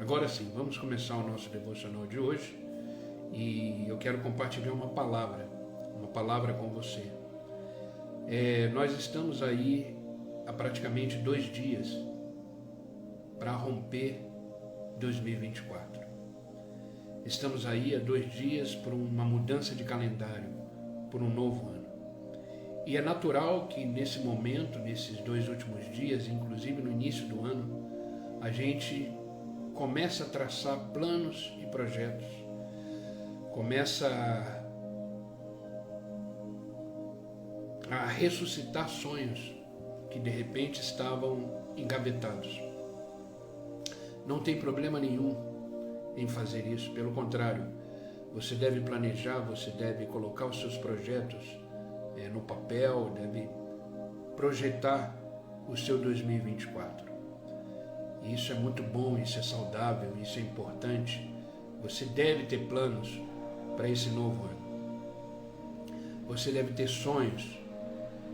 Agora sim, vamos começar o nosso devocional de hoje e eu quero compartilhar uma palavra com você. Nós estamos aí há praticamente 2 dias para romper 2024. Estamos aí há 2 dias por uma mudança de calendário, por um novo ano. E é natural que nesse momento, nesses 2 últimos dias, inclusive no início do ano, a gente começa a traçar planos e projetos, começa a ressuscitar sonhos que de repente estavam engavetados. Não tem problema nenhum em fazer isso, pelo contrário, você deve planejar, você deve colocar os seus projetos no papel, deve projetar o seu 2024. Isso é muito bom, isso é saudável, isso é importante. Você deve ter planos para esse novo ano. Você deve ter sonhos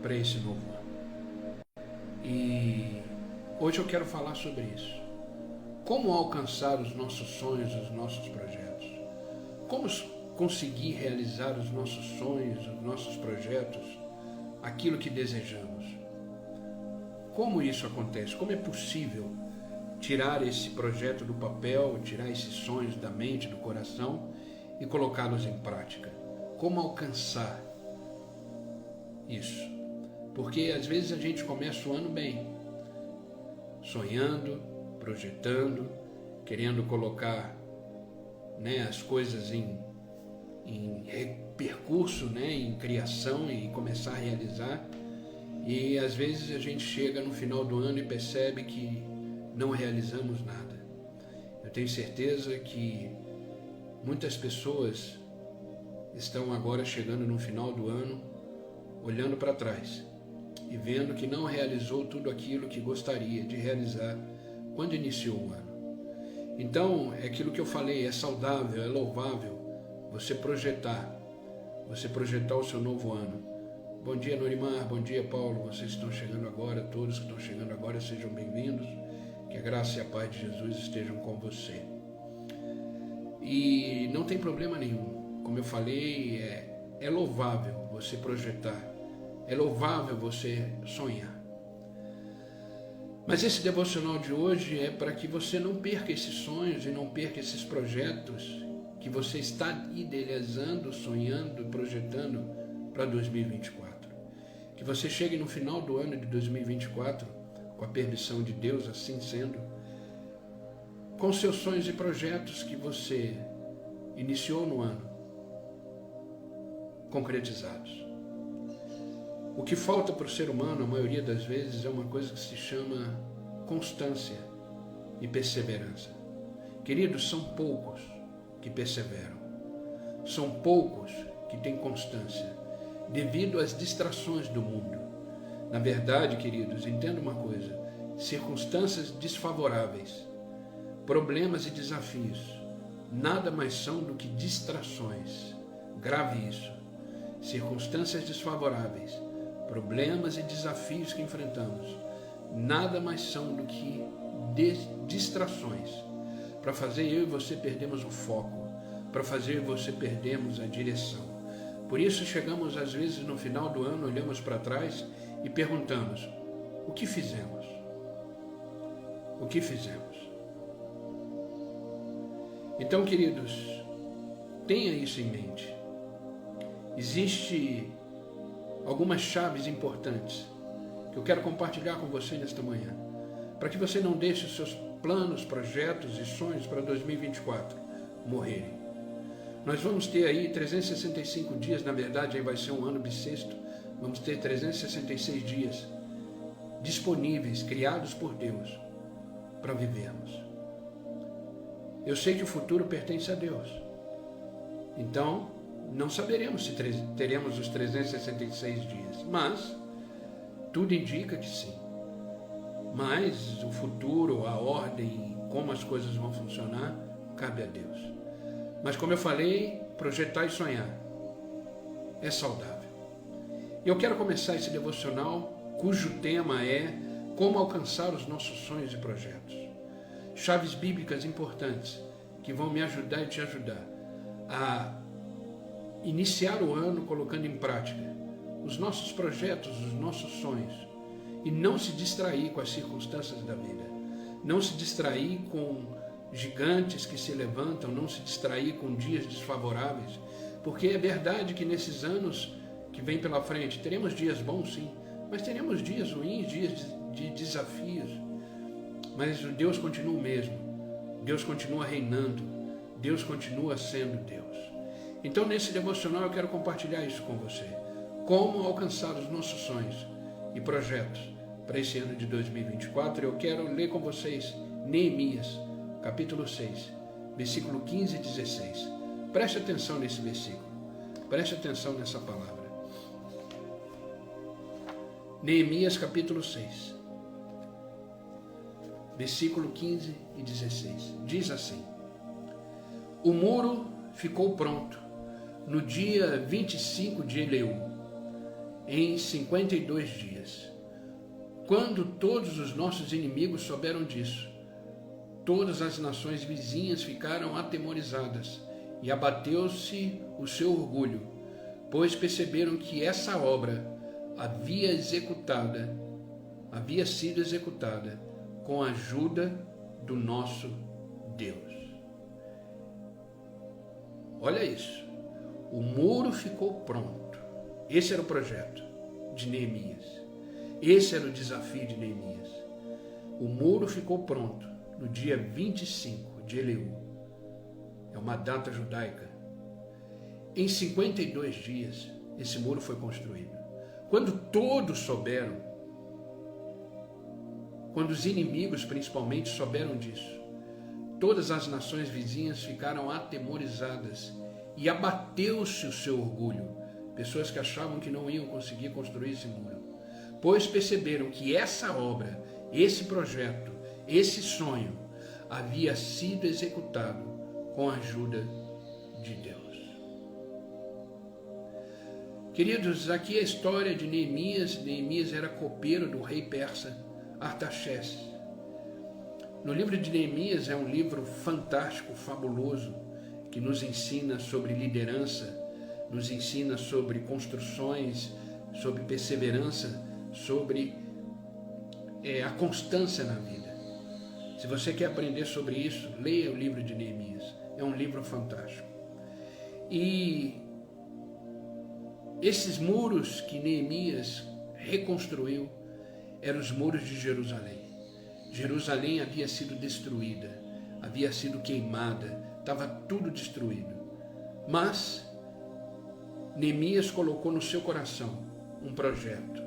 para esse novo ano. E hoje eu quero falar sobre isso. Como alcançar os nossos sonhos, os nossos projetos? Como conseguir realizar os nossos sonhos, os nossos projetos, aquilo que desejamos? Como isso acontece? Como é possível tirar esse projeto do papel, tirar esses sonhos da mente, do coração e colocá-los em prática? Como alcançar isso? Porque às vezes a gente começa o ano bem, sonhando, projetando, querendo colocar as coisas em percurso, em criação e começar a realizar. E às vezes a gente chega no final do ano e percebe que não realizamos nada. Eu tenho certeza que muitas pessoas estão agora chegando no final do ano, olhando para trás e vendo que não realizou tudo aquilo que gostaria de realizar quando iniciou o ano. Então, é aquilo que eu falei, é saudável, é louvável você projetar o seu novo ano. Bom dia, Norimar, bom dia, Paulo, vocês estão chegando agora, todos que estão chegando agora, sejam bem-vindos. Que a graça e a paz de Jesus estejam com você. E não tem problema nenhum. Como eu falei, é louvável você projetar. É louvável você sonhar. Mas esse devocional de hoje é para que você não perca esses sonhos e não perca esses projetos que você está idealizando, sonhando, projetando para 2024. Que você chegue no final do ano de 2024 com a permissão de Deus, assim sendo, com seus sonhos e projetos que você iniciou no ano, concretizados. O que falta para o ser humano, a maioria das vezes, é uma coisa que se chama constância e perseverança. Queridos, são poucos que perseveram, são poucos que têm constância, devido às distrações do mundo. Na verdade, queridos, entenda uma coisa, circunstâncias desfavoráveis, problemas e desafios, nada mais são do que distrações. Grave isso. Circunstâncias desfavoráveis, problemas e desafios que enfrentamos, nada mais são do que distrações, para fazer eu e você perdermos o foco, para fazer eu e você perdermos a direção. Por isso chegamos às vezes no final do ano, olhamos para trás e perguntamos, o que fizemos? O que fizemos? Então, queridos, tenha isso em mente. Existem algumas chaves importantes que eu quero compartilhar com você nesta manhã, para que você não deixe os seus planos, projetos e sonhos para 2024 morrerem. Nós vamos ter aí 365 dias, na verdade aí vai ser um ano bissexto, vamos ter 366 dias disponíveis, criados por Deus, para vivermos. Eu sei que o futuro pertence a Deus, então não saberemos se teremos os 366 dias, mas tudo indica que sim. Mas o futuro, a ordem, como as coisas vão funcionar, cabe a Deus. Mas como eu falei, projetar e sonhar é saudável. E eu quero começar esse devocional, cujo tema é como alcançar os nossos sonhos e projetos. chaves bíblicas importantes que vão me ajudar e te ajudar a iniciar o ano colocando em prática os nossos projetos, os nossos sonhos, e não se distrair com as circunstâncias da vida, não se distrair com gigantes que se levantam, não se distrair com dias desfavoráveis, porque é verdade que nesses anos que vem pela frente teremos dias bons, sim, mas teremos dias ruins, dias de desafios, mas Deus continua o mesmo, Deus continua reinando, Deus continua sendo Deus. Então, nesse devocional eu quero compartilhar isso com você, como alcançar os nossos sonhos e projetos para esse ano de 2024. Eu quero ler com vocês Neemias, capítulo 6, versículo 15 e 16. Preste atenção nesse versículo, preste atenção nessa palavra. Neemias, capítulo 6, versículo 15 e 16. Diz assim: o muro ficou pronto no dia 25 de Eleu, em 52 dias. Quando todos os nossos inimigos souberam disso, todas as nações vizinhas ficaram atemorizadas e abateu-se o seu orgulho, pois perceberam que essa obra havia sido executada com a ajuda do nosso Deus. Olha isso. O muro ficou pronto. Esse era o projeto de Neemias. Esse era o desafio de Neemias. O muro ficou pronto no dia 25 de Eleu. É uma data judaica. Em 52 dias, esse muro foi construído. Quando todos souberam, quando os inimigos principalmente souberam disso, todas as nações vizinhas ficaram atemorizadas e abateu-se o seu orgulho. Pessoas que achavam que não iam conseguir construir esse muro, pois perceberam que essa obra, esse projeto, esse sonho havia sido executado com a ajuda de Deus. Queridos, aqui é a história de Neemias. Neemias era copeiro do rei persa Artaxerxes. No livro de Neemias, é um livro fantástico, fabuloso, que nos ensina sobre liderança, nos ensina sobre construções, sobre perseverança, sobre a constância na vida. Se você quer aprender sobre isso, leia o livro de Neemias. É um livro fantástico. E esses muros que Neemias reconstruiu eram os muros de Jerusalém. Jerusalém havia sido destruída, havia sido queimada, estava tudo destruído. Mas Neemias colocou no seu coração um projeto,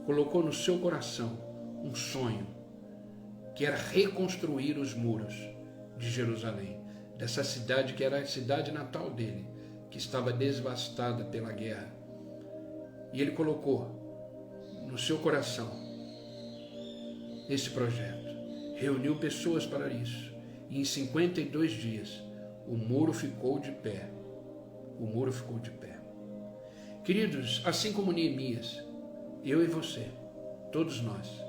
colocou no seu coração um sonho, que era reconstruir os muros de Jerusalém, dessa cidade que era a cidade natal dele, que estava devastada pela guerra. E ele colocou no seu coração esse projeto, reuniu pessoas para isso, e em 52 dias o muro ficou de pé. O muro ficou de pé. Queridos, assim como Neemias, eu e você, todos nós,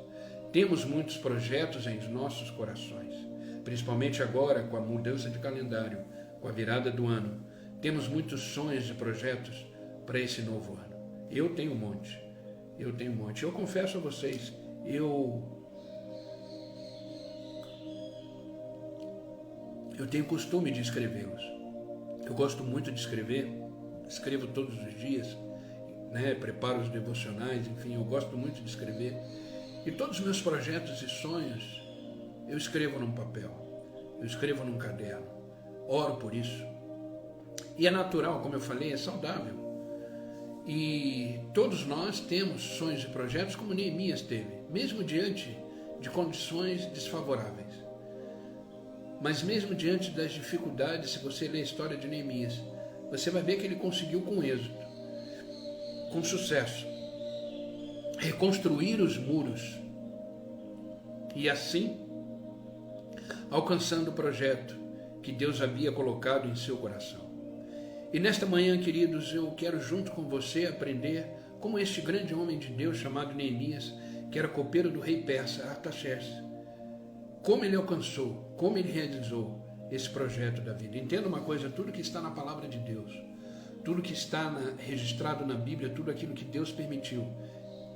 temos muitos projetos em nossos corações, principalmente agora com a mudança de calendário, com a virada do ano. Temos muitos sonhos e projetos para esse novo ano. Eu tenho um monte. Eu confesso a vocês, eu tenho costume de escrevê-los. Eu gosto muito de escrever, escrevo todos os dias, preparo os devocionais, enfim, eu gosto muito de escrever. E todos os meus projetos e sonhos, eu escrevo num papel, eu escrevo num caderno, oro por isso. E é natural, como eu falei, é saudável. E todos nós temos sonhos e projetos como Neemias teve, mesmo diante de condições desfavoráveis. Mas mesmo diante das dificuldades, se você ler a história de Neemias, você vai ver que ele conseguiu com êxito, com sucesso, reconstruir os muros e assim alcançando o projeto que Deus havia colocado em seu coração. E nesta manhã, queridos, eu quero junto com você aprender como este grande homem de Deus chamado Neemias, que era copeiro do rei persa Artaxerxes, como ele alcançou, como ele realizou esse projeto da vida. Entenda uma coisa, tudo que está na palavra de Deus, tudo que está registrado na Bíblia, tudo aquilo que Deus permitiu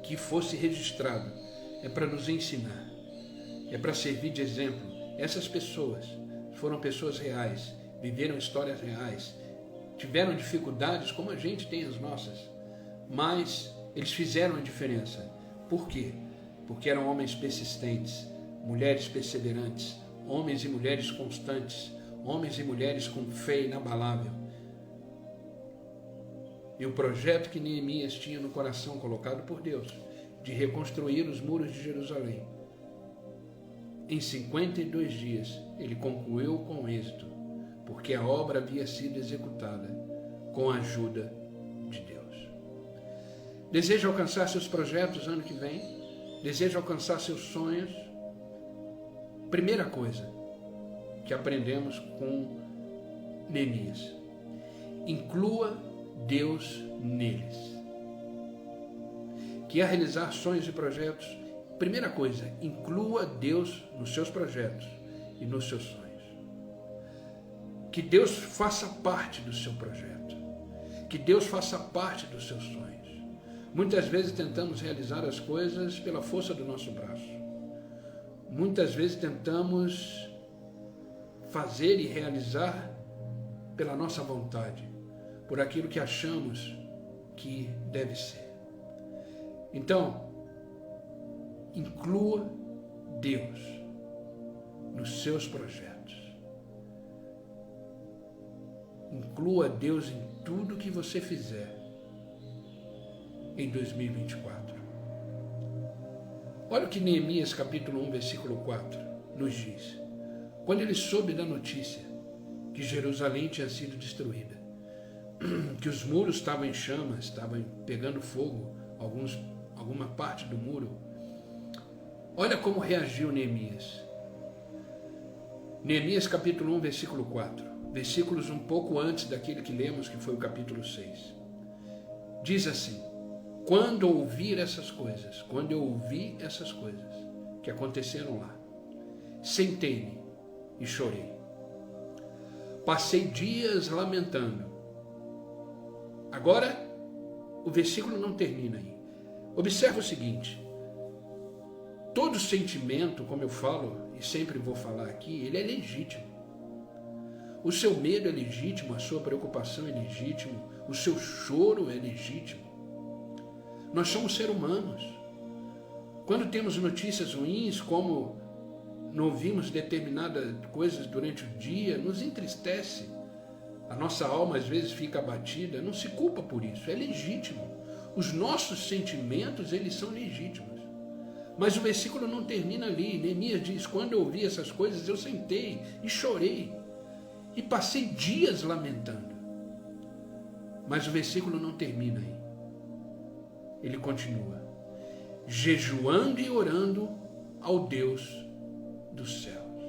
que fosse registrado, é para nos ensinar, é para servir de exemplo. Essas pessoas foram pessoas reais, viveram histórias reais, tiveram dificuldades como a gente tem as nossas, mas eles fizeram a diferença. Por quê? Porque eram homens persistentes, mulheres perseverantes, homens e mulheres constantes, homens e mulheres com fé inabalável. E o projeto que Neemias tinha no coração, colocado por Deus, de reconstruir os muros de Jerusalém, em 52 dias ele concluiu com êxito, porque a obra havia sido executada com a ajuda de Deus. Deseja alcançar seus projetos ano que vem? Deseja alcançar seus sonhos? Primeira coisa que aprendemos com Neemias: inclua Deus neles. Quer realizar sonhos e projetos? Primeira coisa, inclua Deus nos seus projetos e nos seus sonhos. Que Deus faça parte do seu projeto. Que Deus faça parte dos seus sonhos. Muitas vezes tentamos realizar as coisas pela força do nosso braço. Muitas vezes tentamos fazer e realizar pela nossa vontade, por aquilo que achamos que deve ser. Então, inclua Deus nos seus projetos. Inclua Deus em tudo que você fizer em 2024. Olha o que Neemias capítulo 1, versículo 4 nos diz. Quando ele soube da notícia que Jerusalém tinha sido destruída, que os muros estavam em chamas, estavam pegando fogo, alguma parte do muro, olha como reagiu Neemias. Neemias capítulo 1, versículo 4, versículos um pouco antes daquele que lemos, que foi o capítulo 6. Diz assim: quando eu ouvi essas coisas que aconteceram lá, sentei-me e chorei. Passei dias lamentando. Agora, o versículo não termina aí. Observa o seguinte: todo sentimento, como eu falo e sempre vou falar aqui, ele é legítimo. O seu medo é legítimo, a sua preocupação é legítimo, o seu choro é legítimo. Nós somos seres humanos. Quando temos notícias ruins, como não ouvimos determinadas coisas durante o dia, nos entristece. A nossa alma às vezes fica abatida, não se culpa por isso, é legítimo. Os nossos sentimentos, eles são legítimos. Mas o versículo não termina ali. Neemias diz: quando eu ouvi essas coisas, eu sentei e chorei, e passei dias lamentando. Mas o versículo não termina aí. Ele continua: jejuando e orando ao Deus dos céus.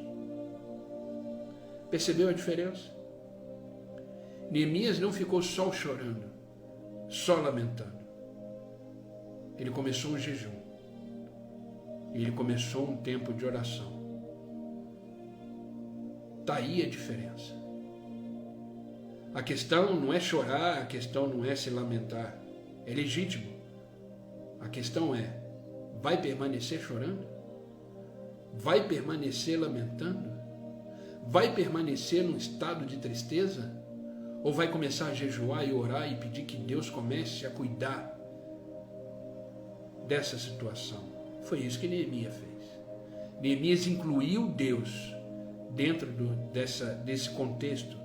Percebeu a diferença? Neemias não ficou só chorando, só lamentando. Ele começou um jejum. Ele começou um tempo de oração. Está aí a diferença. A questão não é chorar, a questão não é se lamentar. É legítimo. A questão é: vai permanecer chorando? Vai permanecer lamentando? Vai permanecer num estado de tristeza? Ou vai começar a jejuar e orar e pedir que Deus comece a cuidar dessa situação? Foi isso que Neemias fez. Neemias incluiu Deus dentro desse contexto,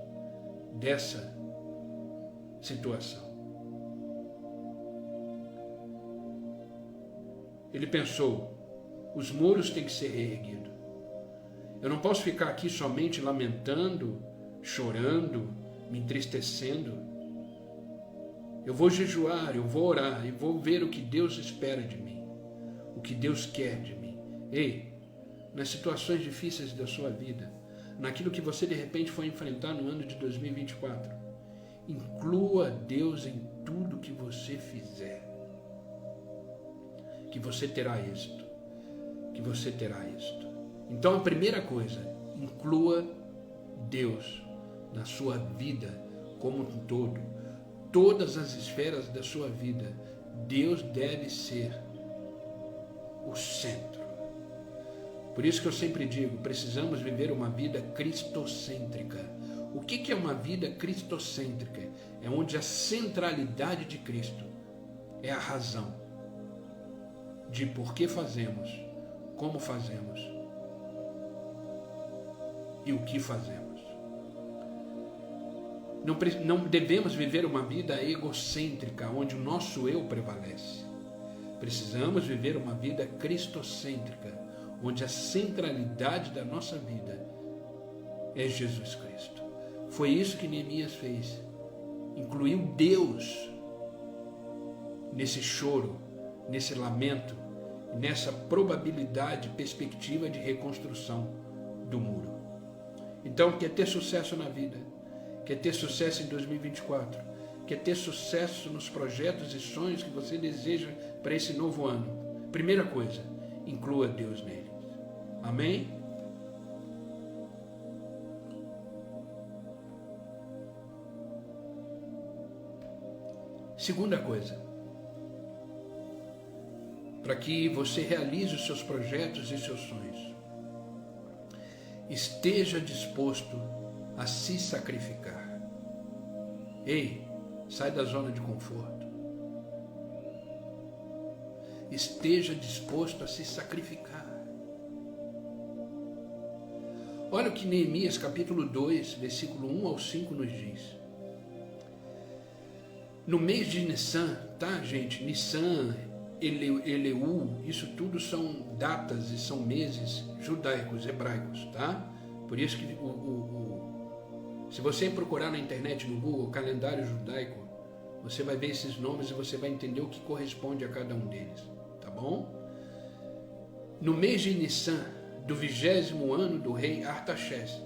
dessa situação. Ele pensou: os muros têm que ser reerguidos. Eu não posso ficar aqui somente lamentando, chorando, me entristecendo. Eu vou jejuar, eu vou orar e vou ver o que Deus espera de mim, o que Deus quer de mim. Ei, nas situações difíceis da sua vida, naquilo que você de repente foi enfrentar no ano de 2024, inclua Deus em tudo que você fizer, que você terá êxito, que você terá êxito. Então a primeira coisa, inclua Deus na sua vida como um todo. Todas as esferas da sua vida, Deus deve ser o centro. Por isso que eu sempre digo, precisamos viver uma vida cristocêntrica. O que é uma vida cristocêntrica? É onde a centralidade de Cristo é a razão de por que fazemos, como fazemos e o que fazemos. Não devemos viver uma vida egocêntrica, onde o nosso eu prevalece. Precisamos viver uma vida cristocêntrica, onde a centralidade da nossa vida é Jesus Cristo. Foi isso que Neemias fez. Incluiu Deus nesse choro, nesse lamento, nessa probabilidade, perspectiva de reconstrução do muro. Então, quer ter sucesso na vida, quer ter sucesso em 2024, quer ter sucesso nos projetos e sonhos que você deseja para esse novo ano, primeira coisa, inclua Deus neles. Amém? Segunda coisa, para que você realize os seus projetos e seus sonhos, esteja disposto a se sacrificar. Ei, sai da zona de conforto. Esteja disposto a se sacrificar. Olha o que Neemias capítulo 2, versículo 1 ao 5 nos diz. No mês de Nissan, tá, gente? Nissan, Eleu, isso tudo são datas e são meses judaicos, hebraicos, tá? Por isso que se você procurar na internet, no Google, calendário judaico, você vai ver esses nomes e você vai entender o que corresponde a cada um deles, tá bom? No mês de Nissan, do 20º ano do rei Artaxerxes,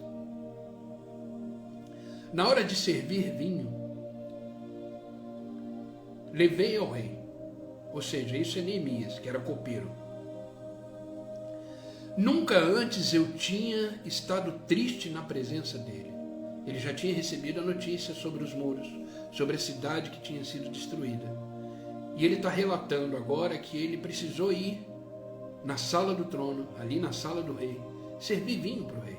na hora de servir vinho, levei ao rei, ou seja, isso é Neemias, que era copeiro. Nunca antes eu tinha estado triste na presença dele. Ele já tinha recebido a notícia sobre os muros, sobre a cidade que tinha sido destruída. E ele está relatando agora que ele precisou ir na sala do trono, ali na sala do rei, servir vinho para o rei.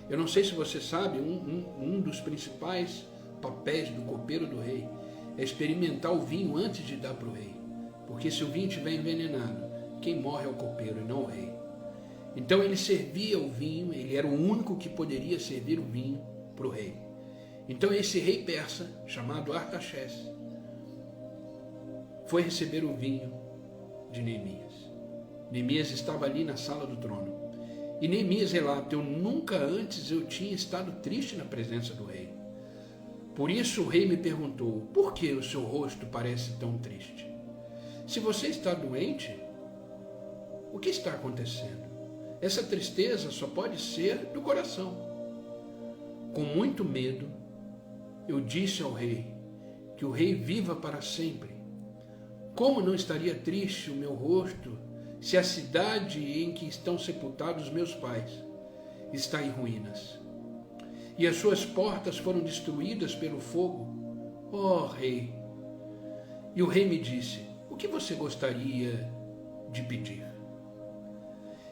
Eu não sei se você sabe, um dos principais papéis do copeiro do rei é experimentar o vinho antes de dar para o rei. Porque se o vinho estiver envenenado, quem morre é o copeiro e não o rei. Então ele servia o vinho, ele era o único que poderia servir o vinho para o rei. Então esse rei persa, chamado Artaxerxes, foi receber o vinho de Neemias. Neemias estava ali na sala do trono. E Neemias relata, nunca antes eu tinha estado triste na presença do rei. Por isso o rei me perguntou, por que o seu rosto parece tão triste? Se você está doente, o que está acontecendo? Essa tristeza só pode ser do coração. Com muito medo, eu disse ao rei, que o rei viva para sempre. Como não estaria triste o meu rosto, se a cidade em que estão sepultados meus pais está em ruínas, e as suas portas foram destruídas pelo fogo? Ó rei! E o rei me disse, o que você gostaria de pedir?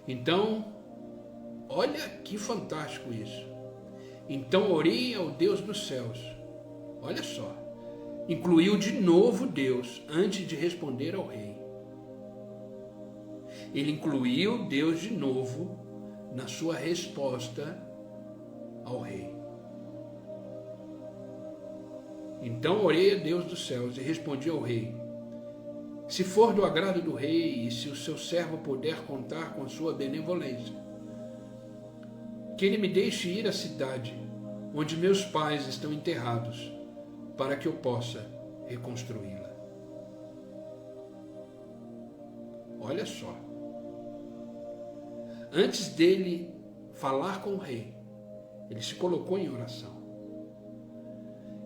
Então, olha que fantástico isso. Então orei ao Deus dos céus. Olha só. Incluiu de novo Deus antes de responder ao rei. Ele incluiu Deus de novo na sua resposta ao rei. Então orei a Deus dos céus e respondi ao rei, se for do agrado do rei e se o seu servo puder contar com a sua benevolência, que ele me deixe ir à cidade onde meus pais estão enterrados, para que eu possa reconstruí-la. Olha só. Antes dele falar com o rei, ele se colocou em oração.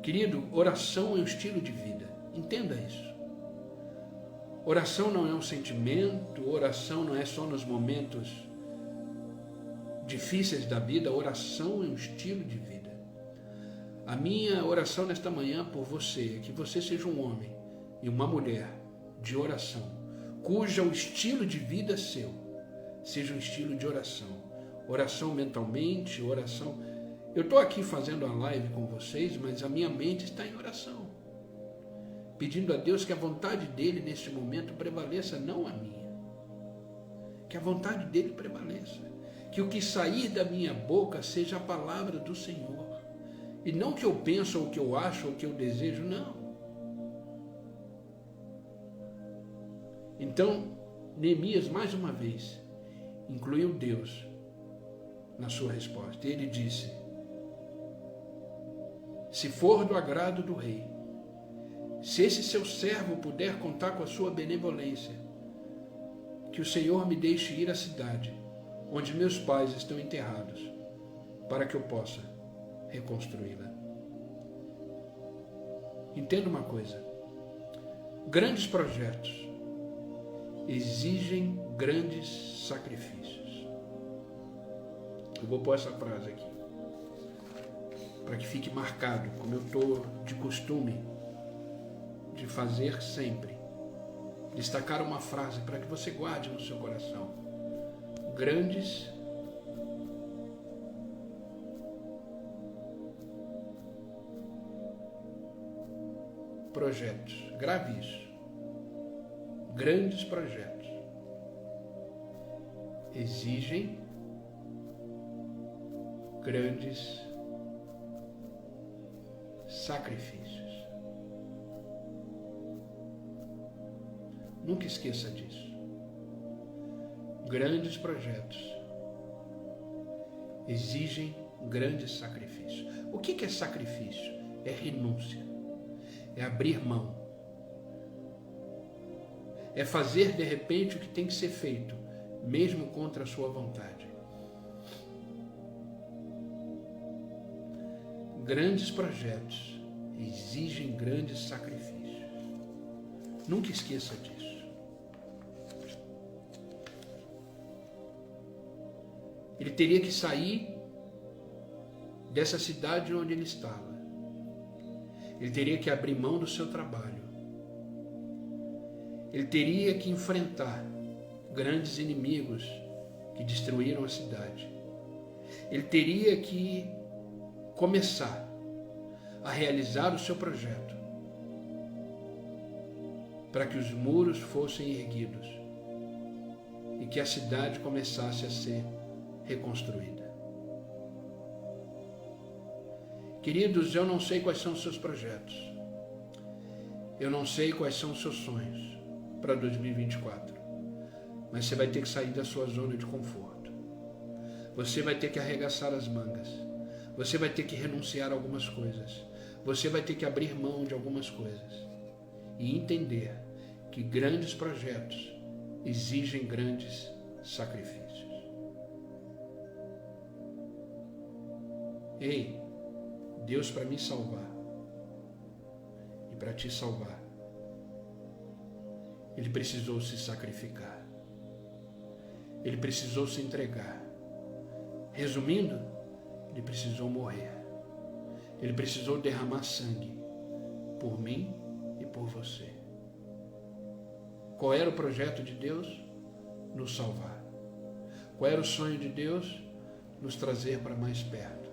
Querido, oração é um estilo de vida. Entenda isso. Oração não é um sentimento, oração não é só nos momentos difíceis da vida, a oração é um estilo de vida. A minha oração nesta manhã por você é que você seja um homem e uma mulher de oração, cuja o estilo de vida seu seja um estilo de oração. Oração mentalmente, oração... Eu estou aqui fazendo a live com vocês, mas a minha mente está em oração, pedindo a Deus que a vontade dele neste momento prevaleça, não a minha. Que a vontade dele prevaleça. Que o que sair da minha boca seja a palavra do Senhor. E não que eu penso, ou o que eu acho, ou o que eu desejo, não. Então, Neemias, mais uma vez, incluiu Deus na sua resposta. Ele disse: se for do agrado do rei, se esse seu servo puder contar com a sua benevolência, que o Senhor me deixe ir à cidade onde meus pais estão enterrados, para que eu possa reconstruí-la. Entenda uma coisa: grandes projetos exigem grandes sacrifícios. Eu vou pôr essa frase aqui, para que fique marcado, como eu estou de costume de fazer sempre. Destacar uma frase para que você guarde no seu coração. Grandes projetos. Grave isso. Grandes projetos exigem grandes sacrifícios. Nunca esqueça disso. Grandes projetos exigem grandes sacrifícios. O que é sacrifício? É renúncia. É abrir mão. É fazer de repente o que tem que ser feito, mesmo contra a sua vontade. Grandes projetos exigem grandes sacrifícios. Nunca esqueça disso. Ele teria que sair dessa cidade onde ele estava. Ele teria que abrir mão do seu trabalho. Ele teria que enfrentar grandes inimigos que destruíram a cidade. Ele teria que começar a realizar o seu projeto para que os muros fossem erguidos e que a cidade começasse a ser reconstruída. Queridos, eu não sei quais são os seus projetos. Eu não sei quais são os seus sonhos para 2024. Mas você vai ter que sair da sua zona de conforto. Você vai ter que arregaçar as mangas. Você vai ter que renunciar a algumas coisas. Você vai ter que abrir mão de algumas coisas. E entender que grandes projetos exigem grandes sacrifícios. Ei, Deus, para me salvar e para te salvar, Ele precisou se sacrificar. Ele precisou se entregar. Resumindo, Ele precisou morrer. Ele precisou derramar sangue por mim e por você. Qual era o projeto de Deus? Nos salvar. Qual era o sonho de Deus? Nos trazer para mais perto.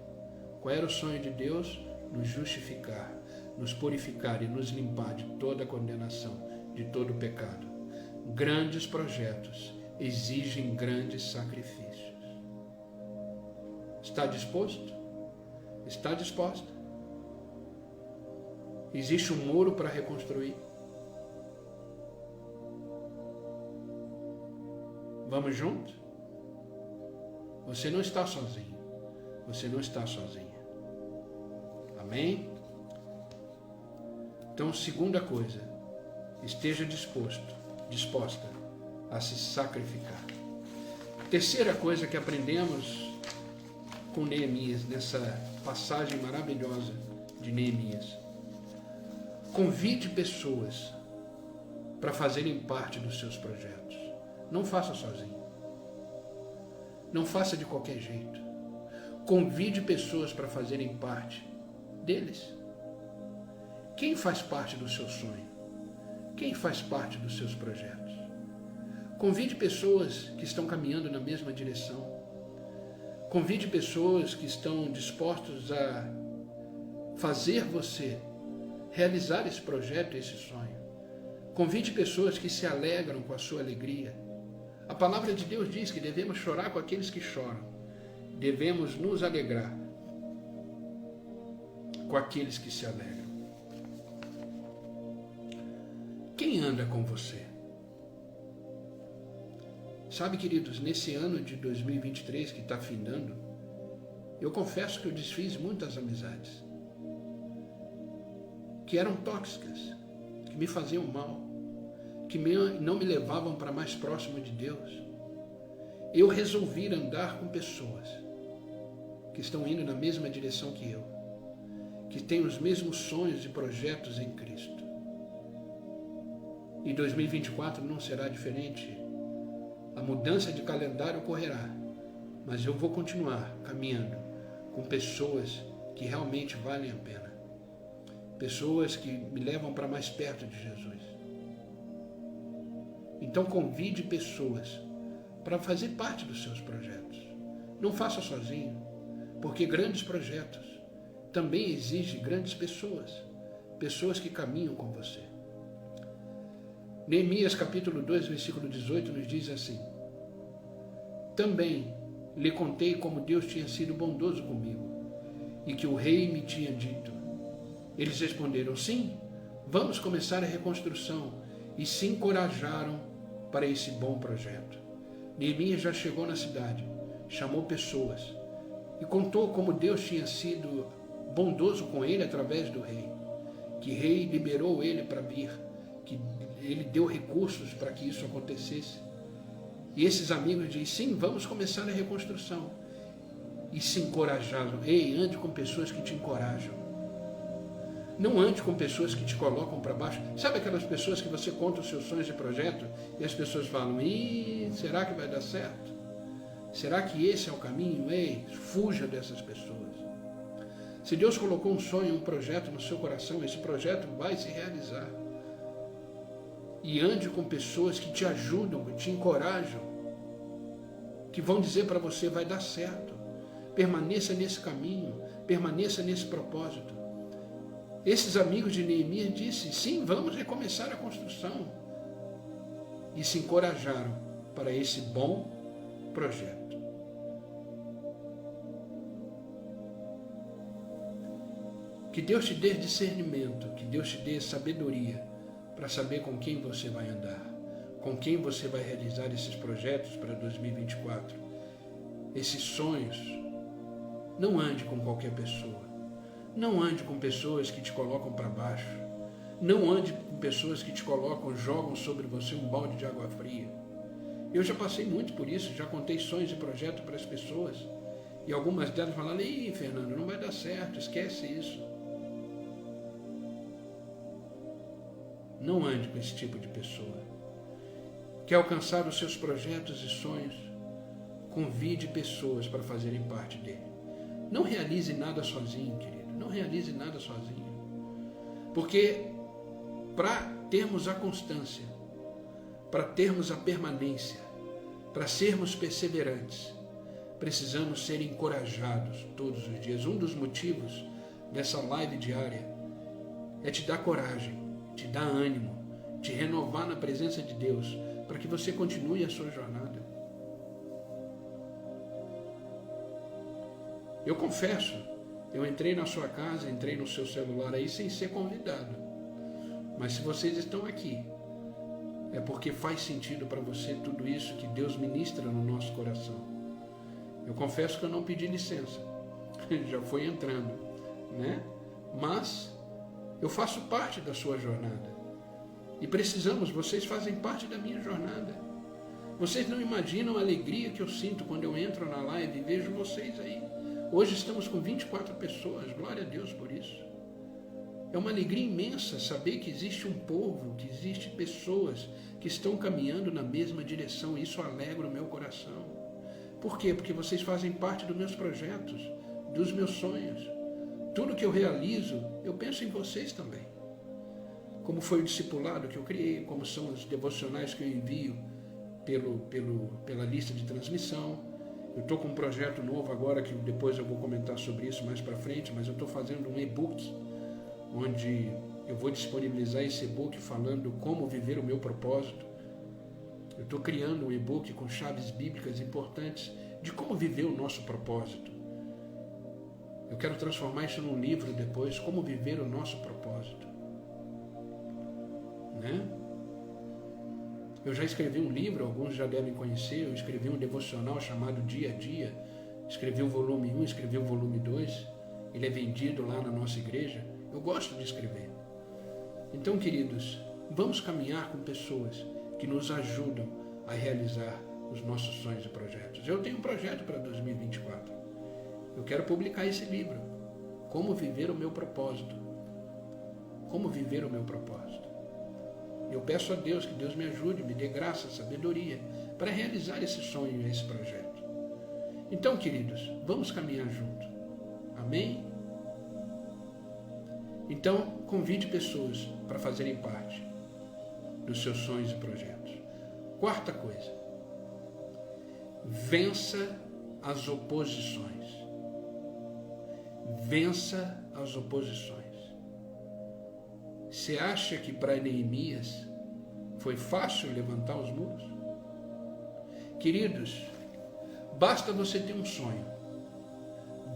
Qual era o sonho de Deus? Nos justificar, nos purificar e nos limpar de toda a condenação, de todo o pecado. Grandes projetos exigem grandes sacrifícios. Está disposto? Está disposta? Existe um muro para reconstruir? Vamos juntos? Você não está sozinho. Você não está sozinha. Amém? Então, segunda coisa, esteja disposta a se sacrificar. Terceira coisa que aprendemos com Neemias, nessa passagem maravilhosa de Neemias: convide pessoas para fazerem parte dos seus projetos. Não faça sozinho. Não faça de qualquer jeito. Convide pessoas para fazerem parte deles. Quem faz parte do seu sonho? Quem faz parte dos seus projetos? Convide pessoas que estão caminhando na mesma direção. Convide pessoas que estão dispostos a fazer você realizar esse projeto, esse sonho. Convide pessoas que se alegram com a sua alegria. A palavra de Deus diz que devemos chorar com aqueles que choram. Devemos nos alegrar com aqueles que se alegram. Quem anda com você? Sabe, queridos, nesse ano de 2023 que está findando, eu confesso que eu desfiz muitas amizades que eram tóxicas, que me faziam mal, que não me levavam para mais próximo de Deus. Eu resolvi andar com pessoas que estão indo na mesma direção que eu, que têm os mesmos sonhos e projetos em Cristo. E 2024 não será diferente. A mudança de calendário ocorrerá, mas eu vou continuar caminhando com pessoas que realmente valem a pena. Pessoas que me levam para mais perto de Jesus. Então convide pessoas para fazer parte dos seus projetos. Não faça sozinho, porque grandes projetos também exigem grandes pessoas, pessoas que caminham com você. Neemias capítulo 2, versículo 18 nos diz assim: também lhe contei como Deus tinha sido bondoso comigo e que o rei me tinha dito. Eles responderam: sim, vamos começar a reconstrução, e se encorajaram para esse bom projeto. Neemias já chegou na cidade, chamou pessoas e contou como Deus tinha sido bondoso com ele através do rei, que o rei liberou ele para vir, que ele deu recursos para que isso acontecesse. E esses amigos dizem: sim, vamos começar a reconstrução. E se encorajaram. Ei, ande com pessoas que te encorajam. Não ande com pessoas que te colocam para baixo. Sabe aquelas pessoas que você conta os seus sonhos de projeto e as pessoas falam: será que vai dar certo? Será que esse é o caminho? Ei, fuja dessas pessoas. Se Deus colocou um sonho, um projeto no seu coração, esse projeto vai se realizar. E ande com pessoas que te ajudam, que te encorajam, que vão dizer para você: vai dar certo. Permaneça nesse caminho, permaneça nesse propósito. Esses amigos de Neemias disseram: sim, vamos recomeçar a construção. E se encorajaram para esse bom projeto. Que Deus te dê discernimento, que Deus te dê sabedoria para saber com quem você vai andar, com quem você vai realizar esses projetos para 2024, esses sonhos. Não ande com qualquer pessoa. Não ande com pessoas que te colocam para baixo. Não ande com pessoas que te colocam, jogam sobre você um balde de água fria. Eu já passei muito por isso, já contei sonhos e projetos para as pessoas. E algumas delas falaram: Fernando, não vai dar certo, esquece isso. Não ande com esse tipo de pessoa. Quer alcançar os seus projetos e sonhos? Convide pessoas para fazerem parte dele. Não realize nada sozinho, querido. Não realize nada sozinho. Porque para termos a constância, para termos a permanência, para sermos perseverantes, precisamos ser encorajados todos os dias. Um dos motivos dessa live diária é te dar coragem, te dar ânimo, te renovar na presença de Deus, para que você continue a sua jornada. Eu confesso, eu entrei na sua casa, entrei no seu celular aí sem ser convidado. Mas se vocês estão aqui, é porque faz sentido para você tudo isso que Deus ministra no nosso coração. Eu confesso que eu não pedi licença, já foi entrando, né? Mas eu faço parte da sua jornada. E precisamos, vocês fazem parte da minha jornada. Vocês não imaginam a alegria que eu sinto quando eu entro na live e vejo vocês aí. Hoje estamos com 24 pessoas, glória a Deus por isso. É uma alegria imensa saber que existe um povo, que existe pessoas que estão caminhando na mesma direção. Isso alegra o meu coração. Por quê? Porque vocês fazem parte dos meus projetos, dos meus sonhos. Tudo que eu realizo, eu penso em vocês também. Como foi o discipulado que eu criei, como são os devocionais que eu envio pela lista de transmissão. Eu estou com um projeto novo agora, que depois eu vou comentar sobre isso mais para frente, mas eu estou fazendo um e-book, onde eu vou disponibilizar esse e-book falando como viver o meu propósito. Eu estou criando um e-book com chaves bíblicas importantes de como viver o nosso propósito. Eu quero transformar isso num livro depois, como viver o nosso propósito. Né? Eu já escrevi um livro, alguns já devem conhecer, eu escrevi um devocional chamado Dia a Dia, escrevi o volume 1, escrevi o volume 2, ele é vendido lá na nossa igreja. Eu gosto de escrever. Então, queridos, vamos caminhar com pessoas que nos ajudam a realizar os nossos sonhos e projetos. Eu tenho um projeto para 2024. Eu quero publicar esse livro, Como Viver o Meu Propósito. Como viver o meu propósito. Eu peço a Deus que Deus me ajude, me dê graça, sabedoria, para realizar esse sonho e esse projeto. Então, queridos, vamos caminhar junto. Amém? Então, convide pessoas para fazerem parte dos seus sonhos e projetos. Quarta coisa, vença as oposições. Vença as oposições. Você acha que para Neemias foi fácil levantar os muros? Queridos, basta você ter um sonho,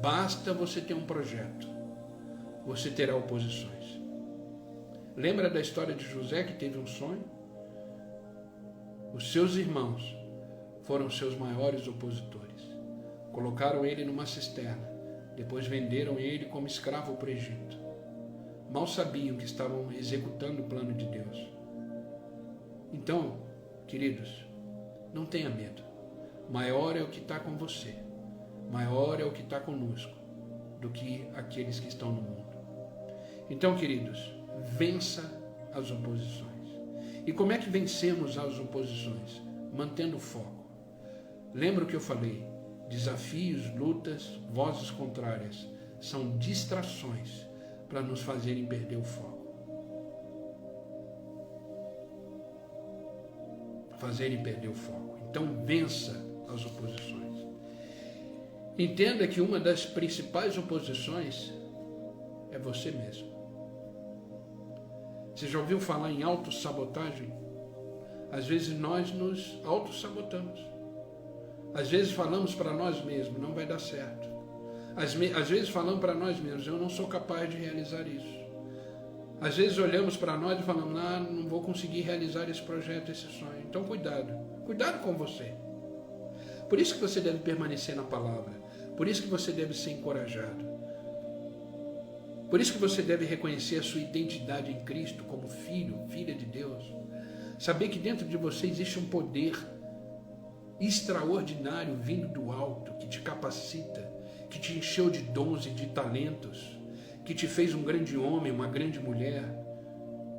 basta você ter um projeto, você terá oposições. Lembra da história de José, que teve um sonho? Os seus irmãos foram seus maiores opositores. Colocaram ele numa cisterna, depois venderam ele como escravo para o Egito. Mal sabiam que estavam executando o plano de Deus. Então, queridos, não tenha medo. Maior é o que está com você, maior é o que está conosco, do que aqueles que estão no mundo. Então, queridos, vença as oposições. E como é que vencemos as oposições? Mantendo o foco. Lembra o que eu falei? Desafios, lutas, vozes contrárias são distrações para nos fazerem perder o foco. Fazerem perder o foco. Então, vença as oposições. Entenda que uma das principais oposições é você mesmo. Você já ouviu falar em autossabotagem? Às vezes nós nos autossabotamos. Às vezes falamos para nós mesmos, não vai dar certo. Às vezes falamos para nós mesmos, eu não sou capaz de realizar isso. Às vezes olhamos para nós e falamos, não vou conseguir realizar esse projeto, esse sonho. Então cuidado com você. Por isso que você deve permanecer na palavra. Por isso que você deve ser encorajado. Por isso que você deve reconhecer a sua identidade em Cristo como filho, filha de Deus. Saber que dentro de você existe um poder extraordinário vindo do alto, que te capacita, que te encheu de dons e de talentos, que te fez um grande homem, uma grande mulher.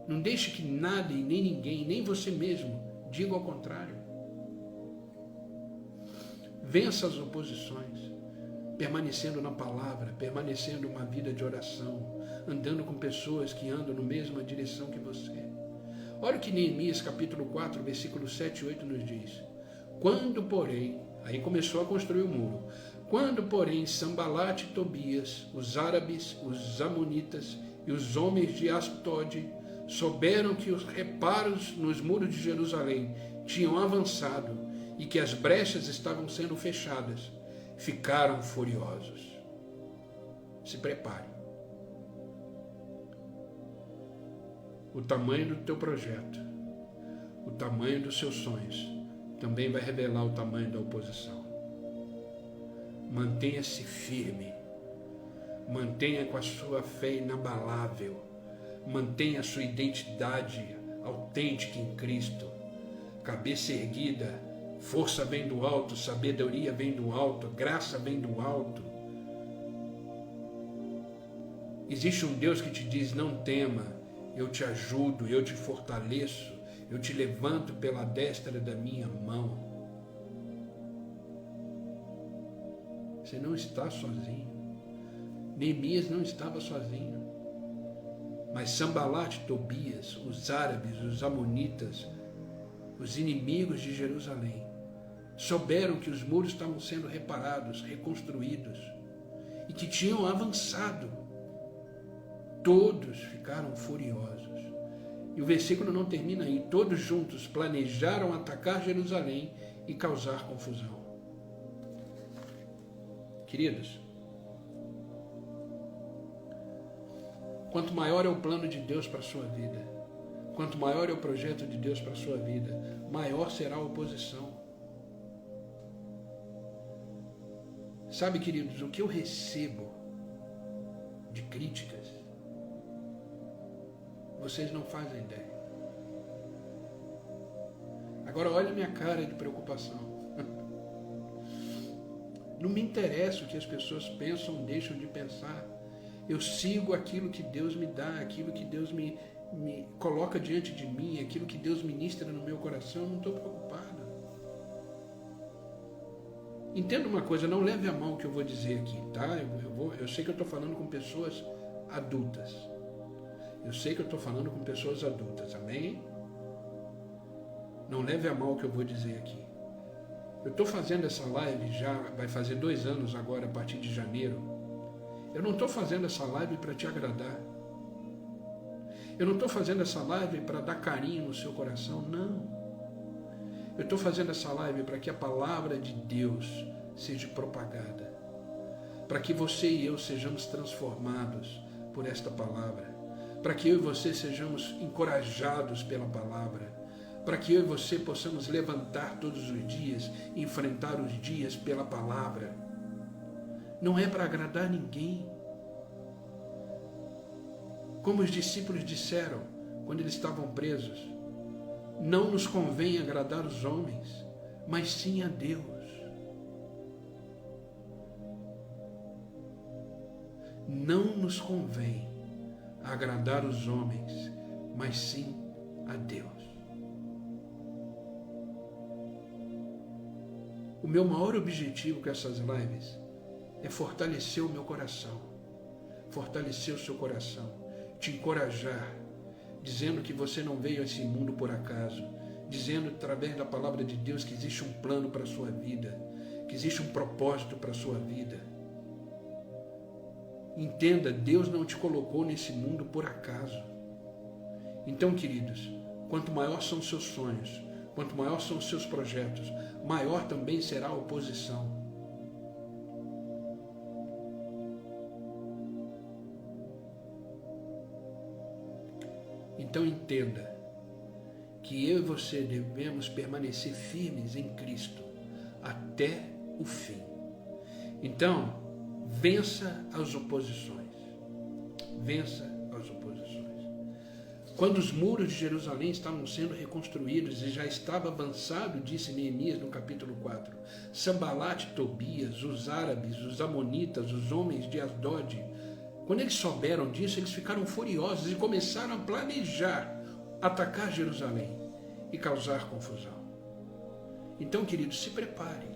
Não deixe que nada e nem ninguém, nem você mesmo, diga ao contrário. Vença as oposições, permanecendo na palavra, permanecendo uma vida de oração, andando com pessoas que andam na mesma direção que você. Olha o que Neemias capítulo 4, versículos 7 e 8 nos diz. Quando, porém, aí começou a construir o muro, quando, porém, Sambalate e Tobias, os árabes, os amonitas e os homens de Asdod souberam que os reparos nos muros de Jerusalém tinham avançado e que as brechas estavam sendo fechadas, ficaram furiosos. Se prepare. O tamanho do teu projeto, o tamanho dos seus sonhos, também vai revelar o tamanho da oposição. Mantenha-se firme. Mantenha com a sua fé inabalável. Mantenha a sua identidade autêntica em Cristo. Cabeça erguida. Força vem do alto, sabedoria vem do alto, graça vem do alto. Existe um Deus que te diz, não tema, eu te ajudo, eu te fortaleço, eu te levanto pela destra da minha mão. Você não está sozinho. Neemias não estava sozinho. Mas Sambalat, Tobias, os árabes, os amonitas, os inimigos de Jerusalém, souberam que os muros estavam sendo reparados, reconstruídos, e que tinham avançado. Todos ficaram furiosos. E o versículo não termina aí. Todos juntos planejaram atacar Jerusalém e causar confusão. Queridos, quanto maior é o plano de Deus para a sua vida, quanto maior é o projeto de Deus para a sua vida, maior será a oposição. Sabe, queridos, o que eu recebo de críticas, vocês não fazem ideia. Agora olha a minha cara de preocupação. Não me interessa o que as pessoas pensam ou deixam de pensar. Eu sigo aquilo que Deus me dá, aquilo que Deus me coloca diante de mim, aquilo que Deus ministra no meu coração. Eu não estou preocupado. Entenda uma coisa, não leve a mal o que eu vou dizer aqui, tá? Eu sei que eu estou falando com pessoas adultas. Eu sei que eu estou falando com pessoas adultas, amém? Não leve a mal o que eu vou dizer aqui. Eu estou fazendo essa live já, vai fazer 2 anos agora, a partir de janeiro. Eu não estou fazendo essa live para te agradar. Eu não estou fazendo essa live para dar carinho no seu coração, não. Eu estou fazendo essa live para que a palavra de Deus seja propagada. Para que você e eu sejamos transformados por esta palavra. Para que eu e você sejamos encorajados pela palavra. Para que eu e você possamos levantar todos os dias, enfrentar os dias pela palavra. Não é para agradar ninguém. Como os discípulos disseram quando eles estavam presos, não nos convém agradar os homens, mas sim a Deus. Não nos convém agradar os homens, mas sim a Deus. O meu maior objetivo com essas lives é fortalecer o meu coração, fortalecer o seu coração, te encorajar, dizendo que você não veio a esse mundo por acaso, dizendo através da palavra de Deus que existe um plano para a sua vida, que existe um propósito para a sua vida. Entenda, Deus não te colocou nesse mundo por acaso. Então, queridos, quanto maior são os seus sonhos, quanto maior são os seus projetos, maior também será a oposição. Então entenda que eu e você devemos permanecer firmes em Cristo até o fim. Então, vença as oposições. Vença as oposições. Quando os muros de Jerusalém estavam sendo reconstruídos e já estava avançado, disse Neemias no capítulo 4, Sambalat, Tobias, os árabes, os amonitas, os homens de Asdod, quando eles souberam disso, eles ficaram furiosos e começaram a planejar atacar Jerusalém e causar confusão. Então, queridos, se prepare.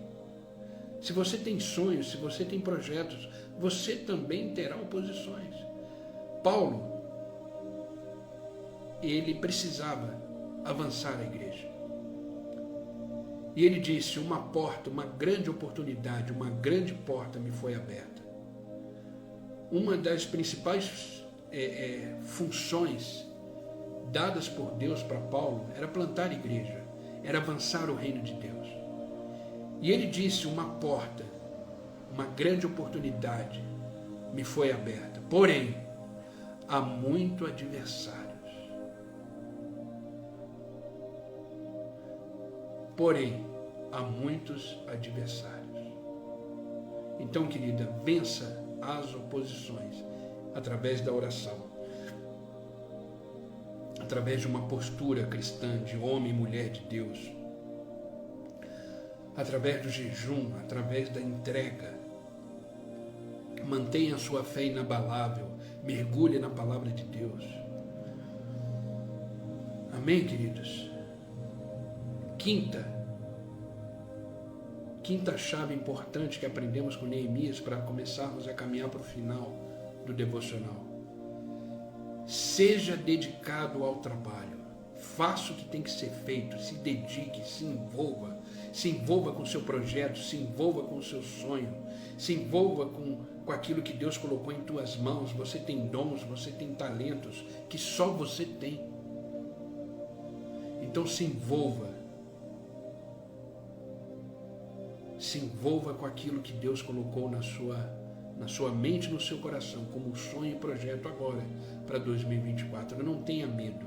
Se você tem sonhos, se você tem projetos, você também terá oposições. Paulo, ele precisava avançar a igreja. E ele disse, uma porta, uma grande oportunidade, uma grande porta me foi aberta. Uma das principais funções dadas por Deus para Paulo era plantar igreja, era avançar o reino de Deus. E ele disse, uma porta, uma grande oportunidade me foi aberta. Porém, há muitos adversários. Porém, há muitos adversários. Então, querida, vença as oposições através da oração, através de uma postura cristã de homem e mulher de Deus, através do jejum, através da entrega. Mantenha a sua fé inabalável, mergulhe na palavra de Deus. Amém, queridos? Quinta Quinta chave importante que aprendemos com Neemias para começarmos a caminhar para o final do devocional. Seja dedicado ao trabalho. Faça o que tem que ser feito. Se dedique, se envolva. Se envolva com o seu projeto, se envolva com o seu sonho. Se envolva com aquilo que Deus colocou em tuas mãos. Você tem dons, você tem talentos que só você tem. Então se envolva. Se envolva com aquilo que Deus colocou na sua mente e no seu coração, como sonho e projeto agora, para 2024. Não tenha medo.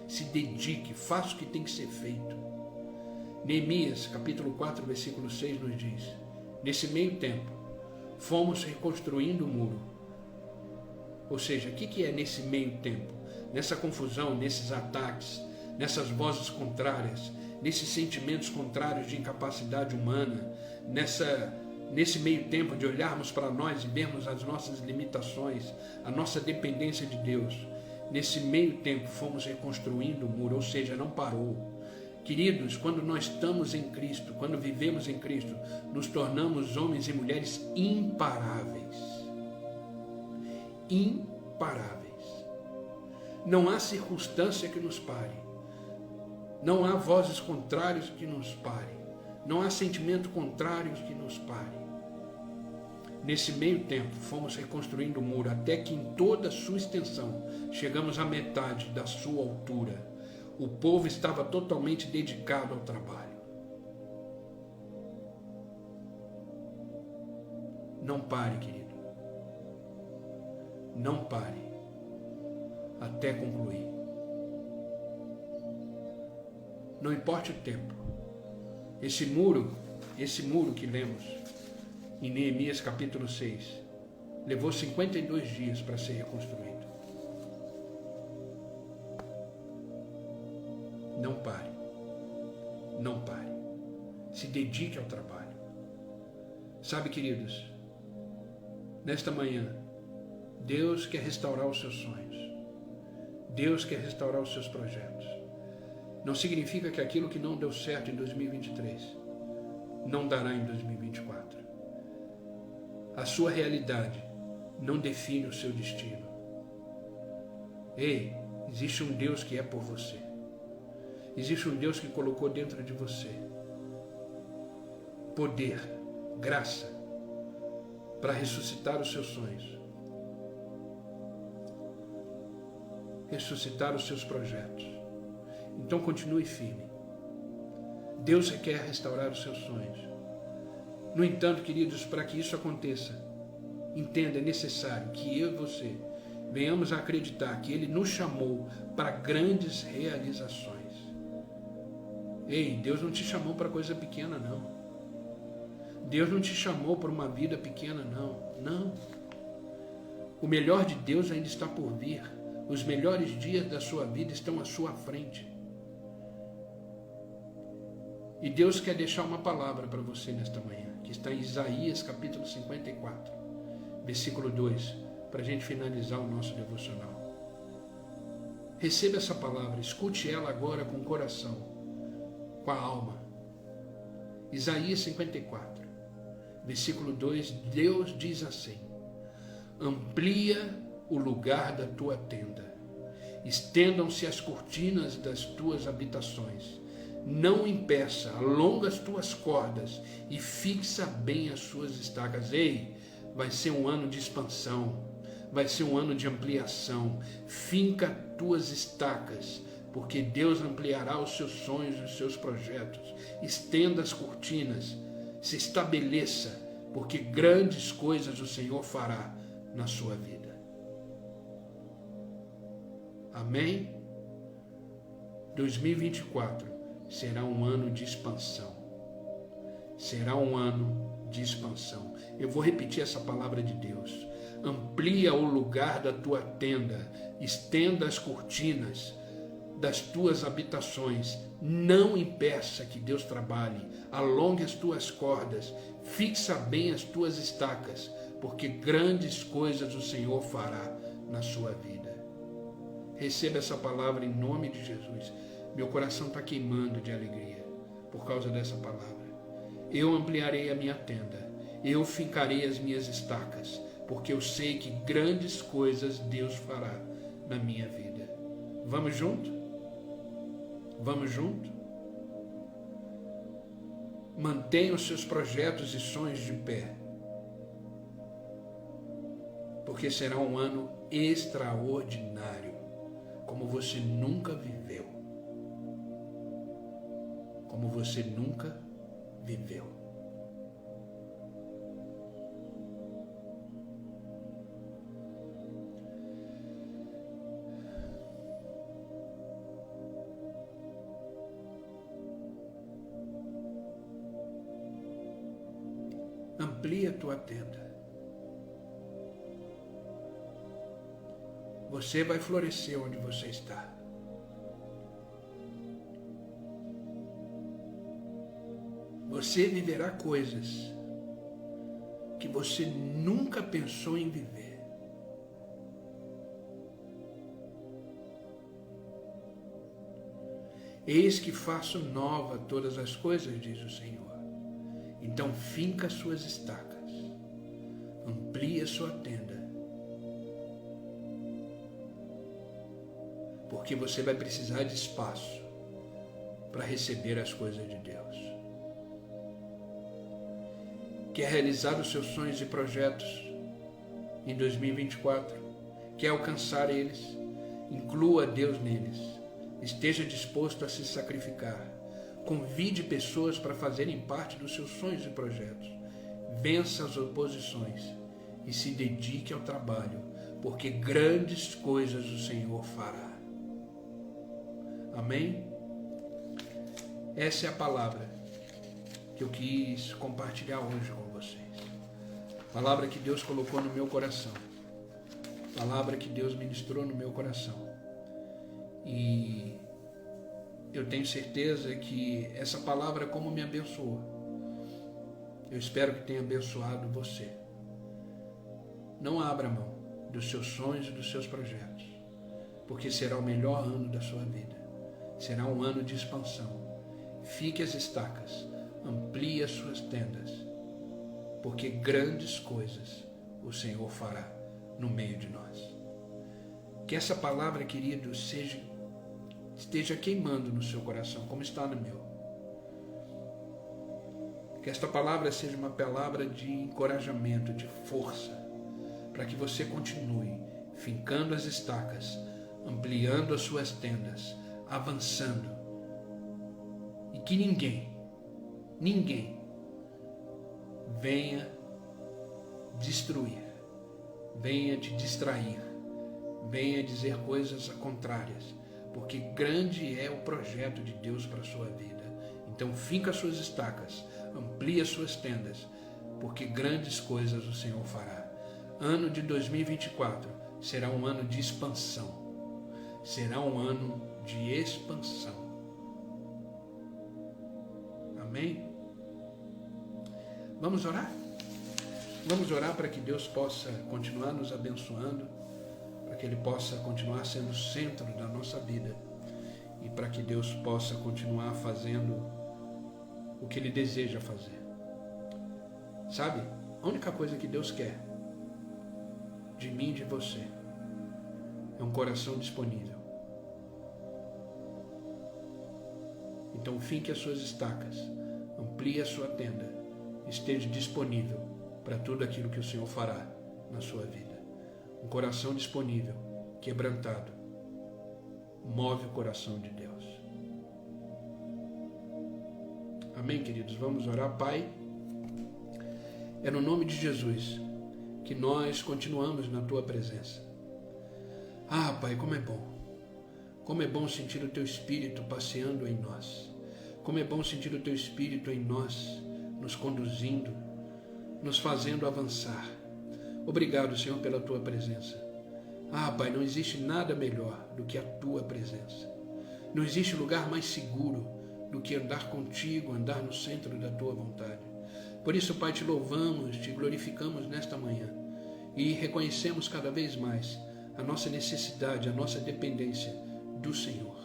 Se dedique, faça o que tem que ser feito. Neemias, capítulo 4, versículo 6, nos diz: nesse meio tempo, fomos reconstruindo o muro. Ou seja, o que é nesse meio tempo? Nessa confusão, nesses ataques, nessas vozes contrárias, nesses sentimentos contrários de incapacidade humana, nesse meio tempo de olharmos para nós e vermos as nossas limitações, a nossa dependência de Deus, nesse meio tempo fomos reconstruindo o muro, ou seja, não parou. Queridos, quando nós estamos em Cristo, quando vivemos em Cristo, nos tornamos homens e mulheres imparáveis. Imparáveis. Não há circunstância que nos pare. Não há vozes contrárias que nos parem. Não há sentimento contrário que nos pare. Nesse meio tempo, fomos reconstruindo o muro até que em toda a sua extensão chegamos à metade da sua altura. O povo estava totalmente dedicado ao trabalho. Não pare, querido. Não pare até concluir. Não importa o tempo. Esse muro que lemos em Neemias capítulo 6, levou 52 dias para ser reconstruído. Não pare. Não pare. Se dedique ao trabalho. Sabe, queridos, nesta manhã, Deus quer restaurar os seus sonhos. Deus quer restaurar os seus projetos. Não significa que aquilo que não deu certo em 2023 não dará em 2024. A sua realidade não define o seu destino. Ei, existe um Deus que é por você. Existe um Deus que colocou dentro de você poder, graça, para ressuscitar os seus sonhos, ressuscitar os seus projetos. Então continue firme. Deus quer restaurar os seus sonhos. No entanto, queridos, para que isso aconteça, entenda, é necessário que eu e você venhamos a acreditar que Ele nos chamou para grandes realizações. Ei, Deus não te chamou para coisa pequena, não. Deus não te chamou para uma vida pequena, não. Não. O melhor de Deus ainda está por vir. Os melhores dias da sua vida estão à sua frente. E Deus quer deixar uma palavra para você nesta manhã, que está em Isaías capítulo 54, versículo 2, para a gente finalizar o nosso devocional. Receba essa palavra, escute ela agora com o coração, com a alma. Isaías 54, versículo 2, Deus diz assim: amplia o lugar da tua tenda, estendam-se as cortinas das tuas habitações, não impeça, alonga as tuas cordas e fixa bem as suas estacas. Ei, vai ser um ano de expansão, vai ser um ano de ampliação. Finca tuas estacas, porque Deus ampliará os seus sonhos e os seus projetos. Estenda as cortinas, se estabeleça, porque grandes coisas o Senhor fará na sua vida. Amém? 2024 será um ano de expansão. Será um ano de expansão. Eu vou repetir essa palavra de Deus. Amplia o lugar da tua tenda, estenda as cortinas das tuas habitações, não impeça que Deus trabalhe, alongue as tuas cordas, fixa bem as tuas estacas, porque grandes coisas o Senhor fará na sua vida. Receba essa palavra em nome de Jesus. Meu coração está queimando de alegria por causa dessa palavra. Eu ampliarei a minha tenda, eu fincarei as minhas estacas, porque eu sei que grandes coisas Deus fará na minha vida. Vamos junto? Vamos junto? Mantenha os seus projetos e sonhos de pé, porque será um ano extraordinário, como você nunca viveu. Como você nunca viveu. Amplia a tua tenda. Você vai florescer onde você está. Você viverá coisas que você nunca pensou em viver. Eis que faço nova todas as coisas, diz o Senhor. Então finca suas estacas, amplia sua tenda, porque você vai precisar de espaço para receber as coisas de Deus. Quer realizar os seus sonhos e projetos em 2024? Quer alcançar eles? Inclua Deus neles. Esteja disposto a se sacrificar. Convide pessoas para fazerem parte dos seus sonhos e projetos. Vença as oposições e se dedique ao trabalho, porque grandes coisas o Senhor fará. Amém? Essa é a palavra que eu quis compartilhar hoje com vocês. Palavra que Deus colocou no meu coração. Palavra que Deus ministrou no meu coração. E eu tenho certeza que essa palavra, como me abençoou, eu espero que tenha abençoado você. Não abra mão dos seus sonhos e dos seus projetos, porque será o melhor ano da sua vida. Será um ano de expansão. Fique as estacas, amplie as suas tendas, porque grandes coisas o Senhor fará no meio de nós. Que essa palavra, querido, esteja queimando no seu coração, como está no meu. Que esta palavra seja uma palavra de encorajamento, de força, para que você continue fincando as estacas, ampliando as suas tendas, avançando, e que ninguém venha destruir, venha te distrair, venha dizer coisas contrárias, porque grande é o projeto de Deus para a sua vida. Então finca as suas estacas, amplia as suas tendas, porque grandes coisas o Senhor fará. Ano de 2024 será um ano de expansão, será um ano de expansão. Amém? Vamos orar? Vamos orar para que Deus possa continuar nos abençoando, para que Ele possa continuar sendo o centro da nossa vida e para que Deus possa continuar fazendo o que Ele deseja fazer. Sabe, a única coisa que Deus quer de mim e de você é um coração disponível. Então finque as suas estacas, amplie a sua tenda, esteja disponível para tudo aquilo que o Senhor fará na sua vida. Um coração disponível, quebrantado, move o coração de Deus. Amém, queridos? Vamos orar. Pai, é no nome de Jesus que nós continuamos na Tua presença. Ah, Pai, como é bom. Como é bom sentir o Teu Espírito passeando em nós. Como é bom sentir o Teu Espírito em nós, nos conduzindo, nos fazendo avançar. Obrigado, Senhor, pela Tua presença. Ah, Pai, não existe nada melhor do que a Tua presença. Não existe lugar mais seguro do que andar contigo, andar no centro da Tua vontade. Por isso, Pai, te louvamos, te glorificamos nesta manhã e reconhecemos cada vez mais a nossa necessidade, a nossa dependência do Senhor.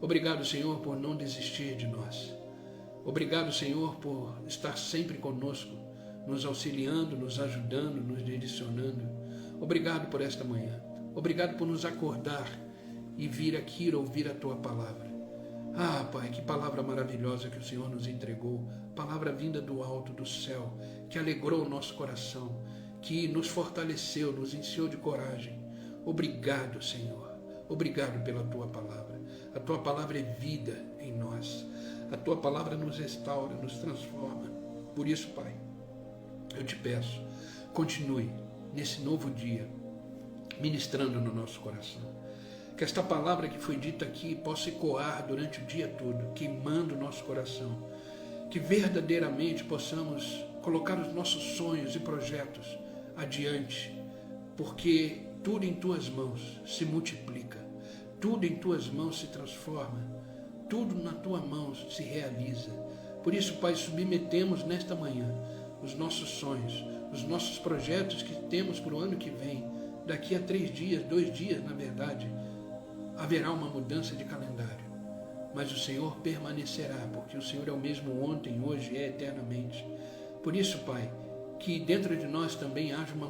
Obrigado, Senhor, por não desistir de nós. Obrigado, Senhor, por estar sempre conosco, nos auxiliando, nos ajudando, nos direcionando. Obrigado por esta manhã. Obrigado por nos acordar e vir aqui ouvir a Tua palavra. Ah, Pai, que palavra maravilhosa que o Senhor nos entregou, palavra vinda do alto, do céu, que alegrou o nosso coração, que nos fortaleceu, nos encheu de coragem. Obrigado, Senhor. Obrigado pela Tua palavra. A Tua palavra é vida em nós. A Tua palavra nos restaura, nos transforma. Por isso, Pai, eu te peço, continue nesse novo dia, ministrando no nosso coração. Que esta palavra que foi dita aqui possa ecoar durante o dia todo, queimando o nosso coração. Que verdadeiramente possamos colocar os nossos sonhos e projetos adiante, porque tudo em Tuas mãos se multiplica, tudo em Tuas mãos se transforma, tudo na Tua mão se realiza. Por isso, Pai, submetemos nesta manhã os nossos sonhos, os nossos projetos que temos para o ano que vem. Daqui a 3 dias, 2 dias, na verdade, haverá uma mudança de calendário, mas o Senhor permanecerá, porque o Senhor é o mesmo ontem, hoje e eternamente. Por isso, Pai, que dentro de nós também haja uma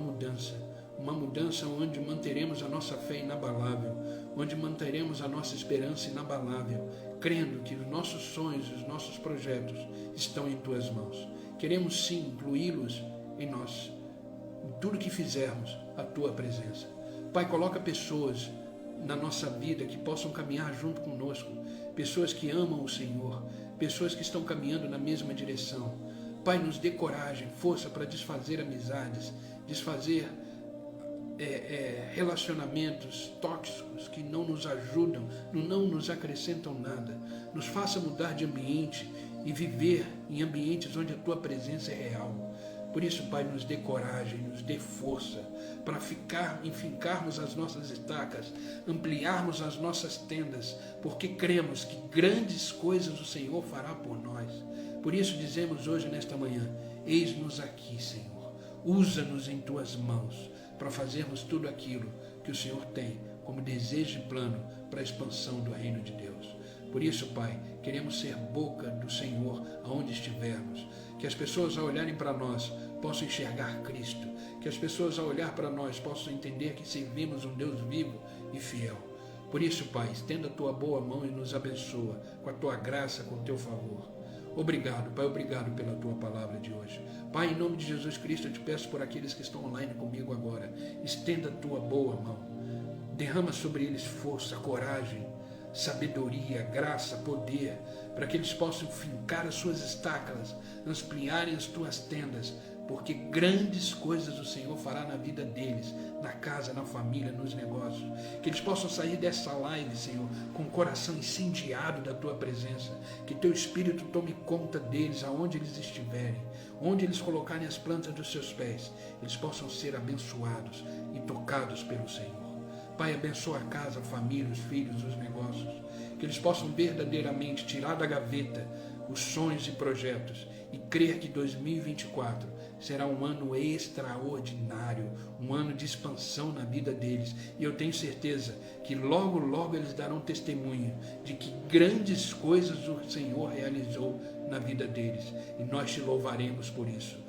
mudança onde manteremos a nossa fé inabalável, onde manteremos a nossa esperança inabalável, crendo que os nossos sonhos, os nossos projetos estão em Tuas mãos. Queremos sim incluí-los em nós, em tudo que fizermos, a Tua presença. Pai, coloca pessoas na nossa vida que possam caminhar junto conosco, pessoas que amam o Senhor, pessoas que estão caminhando na mesma direção. Pai, nos dê coragem, força para desfazer amizades, desfazer relacionamentos tóxicos que não nos ajudam, não nos acrescentam nada. Nos faça mudar de ambiente e viver em ambientes onde a Tua presença é real. Por isso, Pai, nos dê coragem, nos dê força para enfincarmos as nossas estacas, ampliarmos as nossas tendas, porque cremos que grandes coisas o Senhor fará por nós. Por isso dizemos hoje, nesta manhã, eis-nos aqui, Senhor. Usa-nos em Tuas mãos para fazermos tudo aquilo que o Senhor tem como desejo e plano para a expansão do reino de Deus. Por isso, Pai, queremos ser boca do Senhor aonde estivermos. Que as pessoas, ao olharem para nós, possam enxergar Cristo. Que as pessoas, ao olhar para nós, possam entender que servimos um Deus vivo e fiel. Por isso, Pai, estenda a Tua boa mão e nos abençoa com a Tua graça, com o Teu favor. Obrigado, Pai, obrigado pela Tua palavra de hoje. Pai, em nome de Jesus Cristo, eu te peço por aqueles que estão online comigo agora. Estenda a Tua boa mão. Derrama sobre eles força, coragem, sabedoria, graça, poder, para que eles possam fincar as suas estacas, ampliarem as Tuas tendas, porque grandes coisas o Senhor fará na vida deles, na casa, na família, nos negócios. Que eles possam sair dessa live, Senhor, com o coração incendiado da Tua presença. Que Teu Espírito tome conta deles, aonde eles estiverem, onde eles colocarem as plantas dos seus pés, eles possam ser abençoados e tocados pelo Senhor. Pai, abençoa a casa, a família, os filhos, os negócios. Que eles possam verdadeiramente tirar da gaveta os sonhos e projetos e crer que 2024 será um ano extraordinário, um ano de expansão na vida deles. E eu tenho certeza que logo, logo eles darão testemunho de que grandes coisas o Senhor realizou na vida deles. E nós te louvaremos por isso,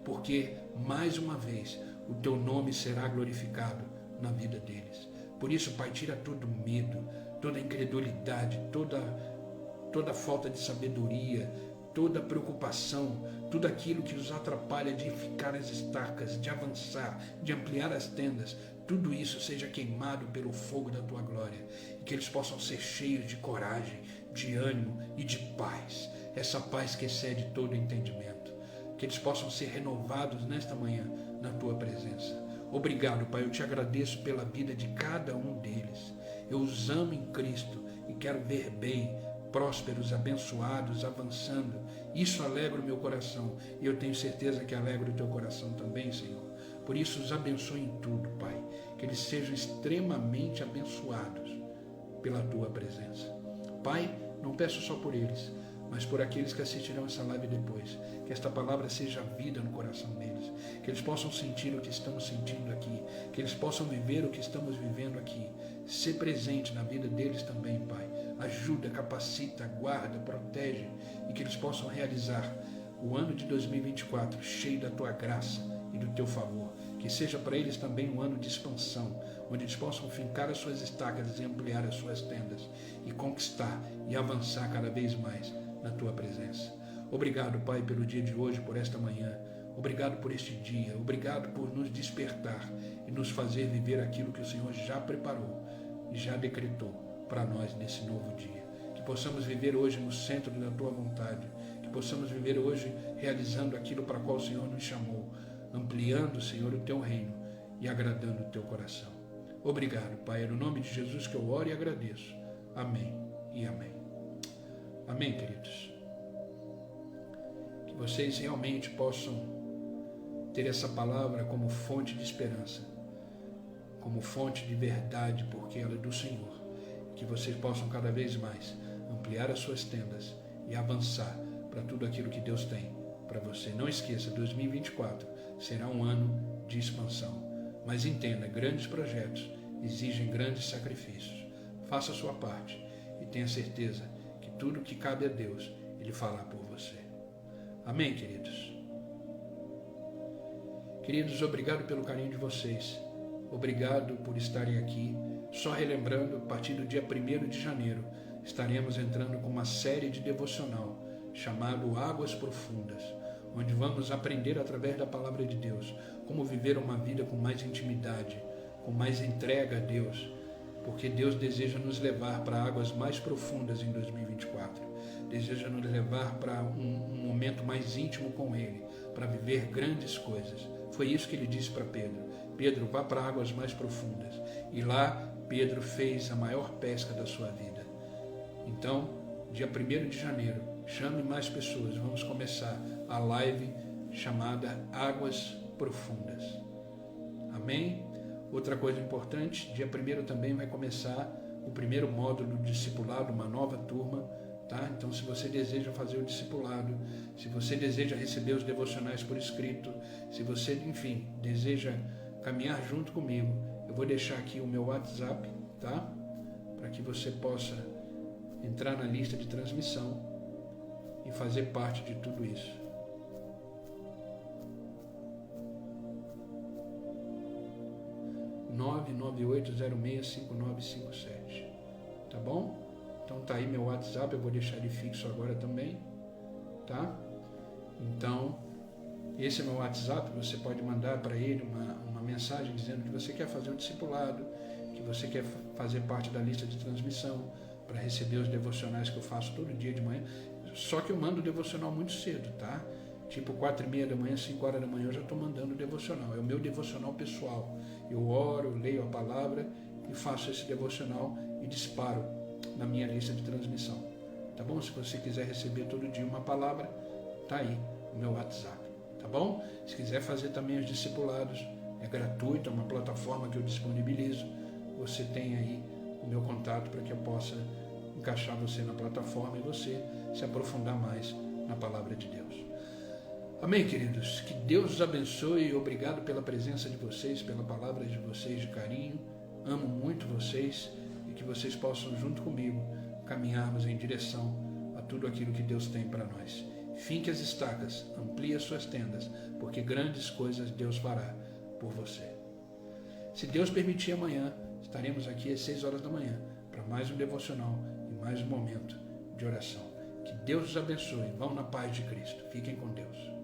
porque mais uma vez o Teu nome será glorificado na vida deles. Por isso, Pai, tira todo medo, toda incredulidade, toda falta de sabedoria, toda preocupação, tudo aquilo que os atrapalha de ficar as estacas, de avançar, de ampliar as tendas. Tudo isso seja queimado pelo fogo da Tua glória e que eles possam ser cheios de coragem, de ânimo e de paz. Essa paz que excede todo entendimento. Que eles possam ser renovados nesta manhã na Tua presença. Obrigado, Pai, eu te agradeço pela vida de cada um deles. Eu os amo em Cristo e quero ver bem, prósperos, abençoados, avançando. Isso alegra o meu coração e eu tenho certeza que alegra o Teu coração também, Senhor. Por isso, os abençoe em tudo, Pai. Que eles sejam extremamente abençoados pela Tua presença. Pai, não peço só por eles, mas por aqueles que assistirão essa live depois. Que esta palavra seja vida no coração deles. Que eles possam sentir o que estamos sentindo aqui. Que eles possam viver o que estamos vivendo aqui. Ser presente na vida deles também, Pai. ajuda, capacita, guarda, protege e que eles possam realizar o ano de 2024 cheio da tua graça e do teu favor. Que seja para eles também um ano de expansão, onde eles possam fincar as suas estacas e ampliar as suas tendas e conquistar e avançar cada vez mais na tua presença. Obrigado, Pai, pelo dia de hoje, por esta manhã. Obrigado por este dia. Obrigado por nos despertar e nos fazer viver aquilo que o Senhor já preparou e já decretou para nós nesse novo dia. Que possamos viver hoje no centro da tua vontade. Que possamos viver hoje realizando aquilo para qual o Senhor nos chamou, ampliando, Senhor, o teu reino e agradando o teu coração. Obrigado, Pai. É no nome de Jesus que eu oro e agradeço. Amém e amém. Amém, queridos. Que vocês realmente possam ter essa palavra como fonte de esperança, como fonte de verdade, porque ela é do Senhor. Que vocês possam cada vez mais ampliar as suas tendas e avançar para tudo aquilo que Deus tem para você. Não esqueça, 2024 será um ano de expansão. Mas entenda, grandes projetos exigem grandes sacrifícios. Faça a sua parte e tenha certeza que tudo que cabe a Deus, Ele fará por você. Amém, queridos? Queridos, obrigado pelo carinho de vocês. Obrigado por estarem aqui. Só relembrando, a partir do dia 1º de janeiro, estaremos entrando com uma série de devocional chamado Águas Profundas, onde vamos aprender através da palavra de Deus como viver uma vida com mais intimidade, com mais entrega a Deus, porque Deus deseja nos levar para águas mais profundas em 2024, deseja nos levar para um momento mais íntimo com Ele, para viver grandes coisas. Foi isso que Ele disse para Pedro: Pedro, vá para águas mais profundas. E lá Pedro fez a maior pesca da sua vida. Então, dia 1º de janeiro, chame mais pessoas. Vamos começar a live chamada Águas Profundas. Amém? Outra coisa importante, dia 1º também vai começar o primeiro módulo do discipulado, uma nova turma, tá? Então, se você deseja fazer o discipulado, se você deseja receber os devocionais por escrito, se você, enfim, deseja caminhar junto comigo, eu vou deixar aqui o meu WhatsApp, tá? Para que você possa entrar na lista de transmissão e fazer parte de tudo isso. (998065957), tá bom? Então tá aí meu WhatsApp, eu vou deixar ele fixo agora também, tá? Então, esse é meu WhatsApp, você pode mandar para ele uma mensagem dizendo que você quer fazer um discipulado, que você quer fazer parte da lista de transmissão, para receber os devocionais que eu faço todo dia de manhã. Só que eu mando o devocional muito cedo, tá? Tipo 4h30 da manhã, 5 horas da manhã eu já estou mandando o devocional. É o meu devocional pessoal. Eu oro, leio a palavra e faço esse devocional e disparo na minha lista de transmissão. Tá bom? Se você quiser receber todo dia uma palavra, tá aí o meu WhatsApp. Tá bom? Se quiser fazer também os discipulados, é gratuito, é uma plataforma que eu disponibilizo. Você tem aí o meu contato para que eu possa encaixar você na plataforma e você se aprofundar mais na palavra de Deus. Amém, queridos? Que Deus os abençoe. Obrigado pela presença de vocês, pela palavra de vocês de carinho. Amo muito vocês e que vocês possam, junto comigo, caminharmos em direção a tudo aquilo que Deus tem para nós. Finque as estacas, amplie as suas tendas, porque grandes coisas Deus fará por você. Se Deus permitir, amanhã estaremos aqui às 6 horas da manhã para mais um devocional e mais um momento de oração. Que Deus os abençoe. Vão na paz de Cristo. Fiquem com Deus.